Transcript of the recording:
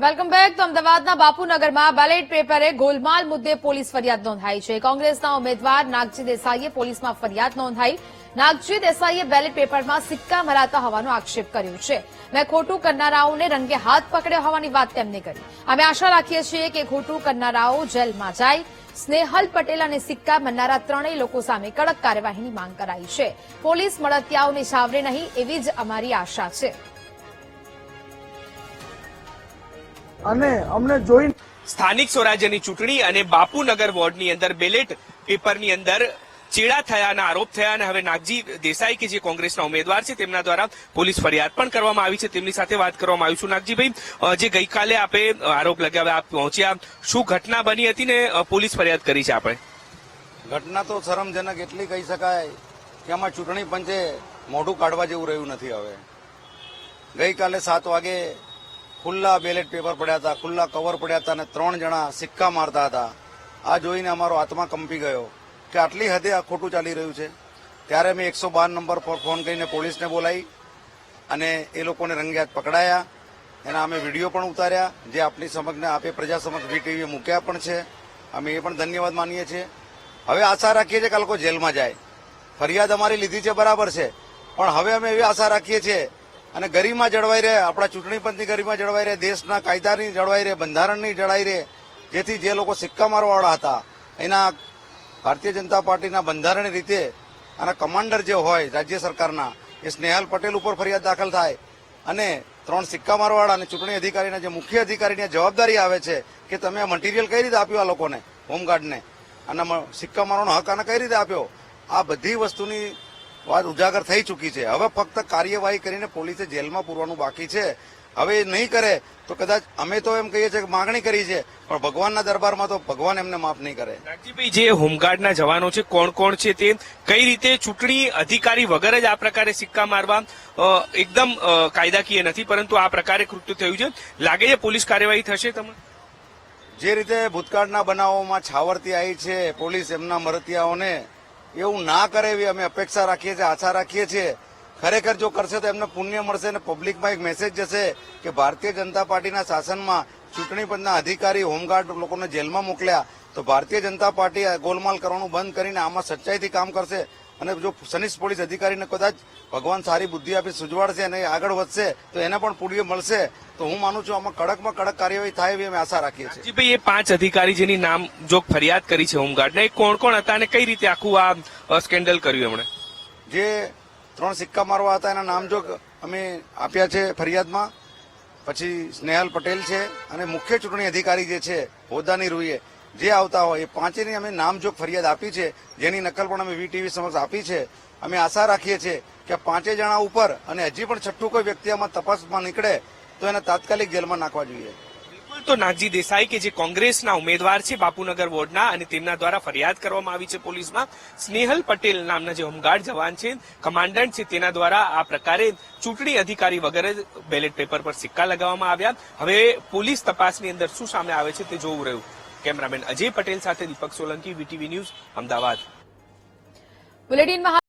Welcome back. તો અમદાવાદના બાપુનગરમાં ballot પેપરે Golmaal મુદ્દે પોલીસ ફરિયાદ નોંધાઈ છે. કોંગ્રેસના ઉમેદવાર નાગજી દેસાઈએ પોલીસમાં ફરિયાદ નોંધાઈ. નાગજી દેસાઈએ બેલેટ પેપરમાં સિક્કા મરાતા હોવાનો આક્ષેપ કર્યો છે. મેં ખોટું કરનારાઓને રંગે હાથ પકડ્યા હોવાની વાત તેમને કરી. અમે આશા રાખીએ છીએ કે ખોટું કરનારાઓ જેલમાં જાય. સ્નેહલ પટેલ અને સિક્કા મરનારા ત્રણેય લોકો સામે કડક કાર્યવાહીની માંગ કરાઈ છે. પોલીસ મળતિયાઓને સાવરે નહીં એવી જ અમારી આશા છે. અને અમને જોઈ સ્થાનિક સ્વરાજ્યની ચૂંટણી અને બાપુનગર વોર્ડની અંદર બેલેટ પેપરની અંદર ચેડા થયાના આરોપ થયા અને હવે નાગજી દેસાઈ કે જે કોંગ્રેસના ઉમેદવાર છે તેમના દ્વારા પોલીસ ફરિયાદ પણ કરવામાં આવી છે. તેમની સાથે વાત કરવામાં આવી છું. નાગજીભાઈ, જે ગઈકાલે આપે આરોપ લગાવ્યા, આપ પહોંચ્યા, શું ઘટના બની હતી ને પોલીસ ફરિયાદ કરી છે આપણે? ઘટના તો શરમજનક એટલી કહી શકાય કે આમાં ચૂંટણી પંચે મોઢું કાઢવા જેવું રહ્યું નથી. હવે ગઈકાલે 7 વાગે ખુલ્લા બેલેટ પેપર પડ્યા હતા, ખુલ્લા કવર પડ્યા હતા અને 3 જણા સિક્કા મારતા હતા. આ જોઈને અમારો આત્મા કંપી ગયો કે આટલી હદે આ ખોટું ચાલી રહ્યું છે. ત્યારે મેં 112 નંબર પર ફોન કરીને પોલીસને બોલાવી અને એ લોકોને રંગે હાથ પકડાયા. એના અમે વિડીયો પણ ઉતાર્યા, જે આપની સમક્ષને આપે પ્રજા સમક્ષ વીટીવીએ મૂક્યા પણ છે. અમે એ પણ ધન્યવાદ માનીએ છીએ. હવે આશા રાખીએ છીએ કે આ લોકો જેલમાં જાય. ફરિયાદ અમારી લીધી છે, બરાબર છે, પણ હવે અમે એવી આશા રાખીએ છીએ અને ગરિમા જળવાઈ રહે, આપણા ચૂંટણી પંચની ગરિમા જળવાઈ રહે, દેશના કાયદાની જળવાઈ રહે, બંધારણની જળવાઈ રહે, જેથી જે લોકો સિક્કા મારવાવાળા હતા એના ભારતીય જનતા પાર્ટીના બંધારણીય રીતે આના કમાન્ડર જે હોય રાજ્ય સરકારના એ સ્નેહલ પટેલ ઉપર ફરિયાદ દાખલ થાય અને 3 સિક્કા મારવાવાળા અને ચૂંટણી અધિકારીના જે મુખ્ય અધિકારીની જવાબદારી આવે છે કે તમે આ મટીરિયલ કઈ રીતે આપ્યું આ લોકોને, હોમગાર્ડને, અને સિક્કા મારવાનો હક આને કઈ રીતે આપ્યો, આ બધી વસ્તુની વાત ઉજાગર થઈ ચૂકી છે. હવે ફક્ત કાર્યવાહી કરીને પોલીસે જેલમાં પૂરવાનું બાકી છે. હવે નહીં કરે તો કદાચ અમે તો એમ કહીએ છીએ કે માંગણી કરી છે, પણ ભગવાનના દરબારમાં તો ભગવાન એમને માફ નહીં કરે. નાગજીભાઈ, જે હોમગાર્ડના જવાનો છે, કોણ કોણ છે તે કઈ રીતે ચૂંટણી અધિકારી વગર જ આ પ્રકારે સિક્કા મારવા એકદમ કાયદાકીય નથી, પરંતુ આ પ્રકારે કૃત્ય થયું છે. લાગે છે પોલીસ કાર્યવાહી થશે? તમને જે રીતે ભૂતકાળના બનાવોમાં છાવરતી આવી છે પોલીસ એમના મરતિયાઓને, એવું ના કરે એવી અમે અપેક્ષા રાખીએ છીએ, આશા રાખીએ છીએ. ખરેખર જો કરશે તો એમને પુણ્ય મળશે અને પબ્લિકમાં એક મેસેજ જશે કે ભારતીય જનતા પાર્ટીના શાસનમાં ચૂંટણી પંચના અધિકારી હોમગાર્ડ લોકોને જેલમાં મોકલ્યા તો ભારતીય જનતા પાર્ટી ગોલમાલ કરવાનું બંધ કરીને આમાં સચ્ચાઈથી કામ કરશે. અને જો સનિષ્ઠ પોલીસ અધિકારીને કદાચ ભગવાન સારી બુદ્ધિ આપી સુજવાડશે અને આગળ વધશે તો એને પણ પુણ્ય મળશે. તો હું માનું છું આમાં કડકમાં કડક કાર્યવાહી થાય એવી અમે આશા રાખીએ છીએ. ભાઈ, એ 5 અધિકારી જેની નામ જો ફરિયાદ કરી છે હોમગાર્ડને, એ કોણ કોણ હતા અને કઈ રીતે આખું આ સ્કેન્ડલ કર્યું એમણે? જે 3 સિક્કા મારવા હતા એના નામ જો અમે આપ્યા છે ફરિયાદમાં. પછી સ્નેહલ પટેલ છે અને મુખ્ય ચૂંટણી અધિકારી જે છે હોદ્દાની રૂએ જે આવતા હોય એ 5ની અમે નામજોગ ફરિયાદ આપી છે, જેની નકલ પણ અમે વીટીવી સમક્ષ આપી છે. અમે આશા રાખીએ છીએ કે 5 જણા ઉપર અને હજી પણ 6થું કોઈ વ્યક્તિ આમાં તપાસમાં નીકળે તો એને તાત્કાલિક જેલમાં નાખવા જોઈએ. તો નાગજી દેસાઈ કે જે કોંગ્રેસના ઉમેદવાર છે બાપુનગર વોર્ડના, અને તેમના દ્વારા ફરિયાદ કરવામાં આવી છે પોલીસમાં. સ્નેહલ પટેલ નામના જે હોમગાર્ડ જવાન છે, કમાન્ડન્ટ છે, તેના દ્વારા આ પ્રકારે ચૂંટણી અધિકારી વગર જ બેલેટ પેપર પર સિક્કા લગાવવામાં આવ્યા. હવે પોલીસ તપાસની અંદર શું સામે આવે છે તે જોવું રહ્યું. કેમેરામેન અજય પટેલ સાથે દીપક સોલંકી, વીટીવી ન્યૂઝ, અમદાવાદ. બુલેટિનમાં